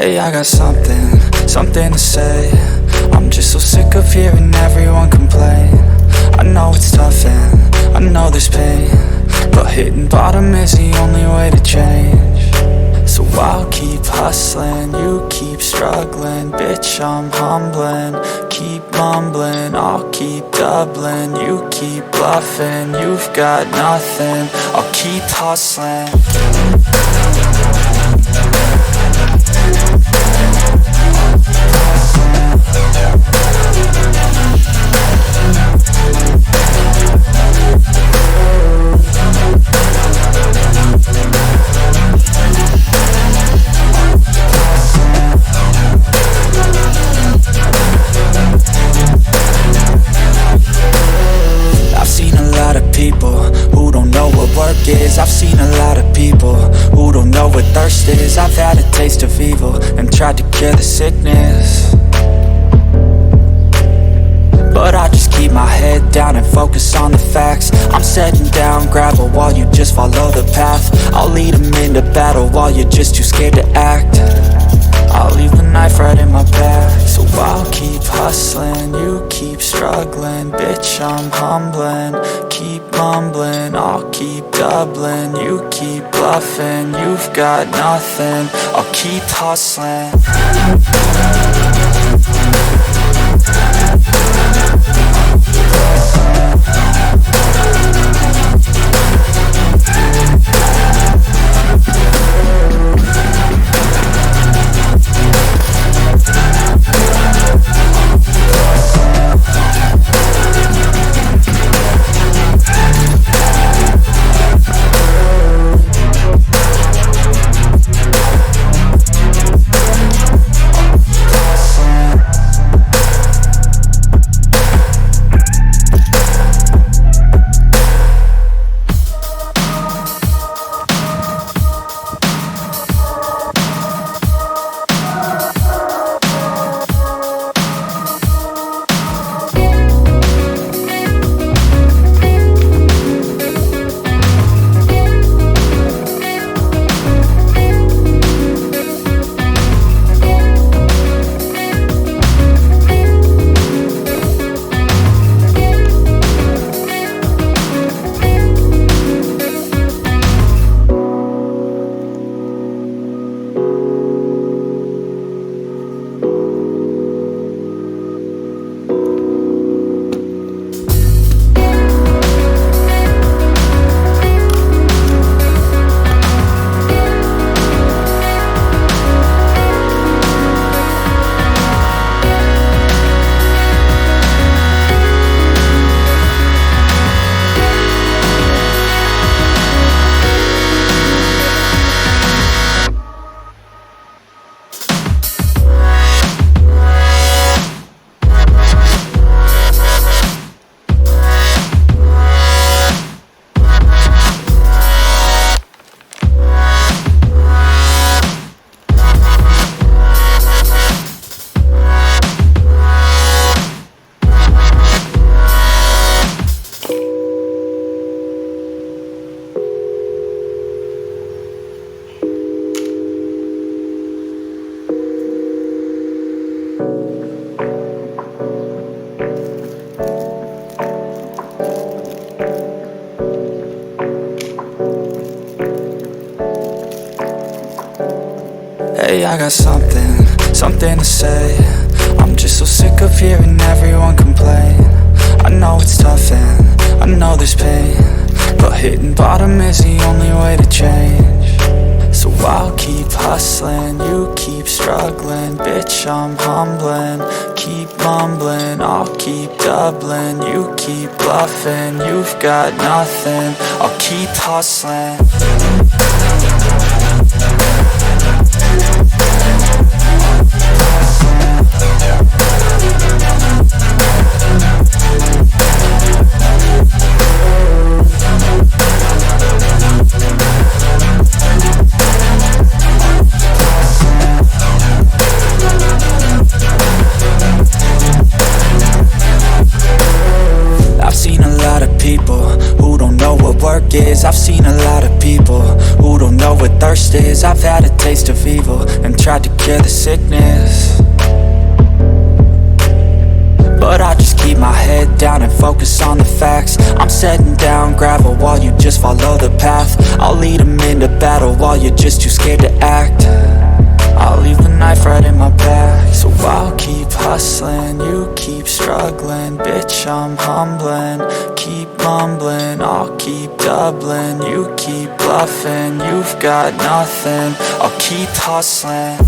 Hey, I got something to say. I'm just so sick of hearing everyone complain. I know it's tough and I know there's pain, but hitting bottom is the only way to change. So I'll keep hustling, you keep struggling. Bitch, I'm humbling, keep mumbling. I'll keep doubling, you keep bluffing. You've got nothing, I'll keep hustling. I've seen a lot of people who don't know what thirst is. I've had a taste of evil and tried to cure the sickness, but I just keep my head down and focus on the facts. I'm setting down gravel while you just follow the path. I'll lead them into battle while you're just too scared to act. I'll leave the knife right in my back. So I'll keep hustling, you keep struggling. Bitch, I'm humbling, keep mumbling. I'll keep doubling, you keep bluffing. You've got nothing, I'll keep hustling. Hey, I got something to say. I'm just so sick of hearing everyone complain. I know it's tough and I know there's pain, but hitting bottom is the only way to change. So I'll keep hustling, you keep struggling. Bitch, I'm humbling, keep mumbling. I'll keep doubling, you keep bluffing. You've got nothing, I'll keep hustling. take is I've seen a lot of people who don't know what thirst is. I've had a taste of evil and tried to cure the sickness, but I just keep my head down and focus on the facts. I'm setting down gravel while you just follow the path. I'll lead them into battle while you're just too scared to act. I'll leave the knife right in my back. So I'll keep hustling, you keep struggling. Bitch, I'm humbling, keep mumbling. I'll keep doubling, you keep bluffing. You've got nothing, I'll keep hustling.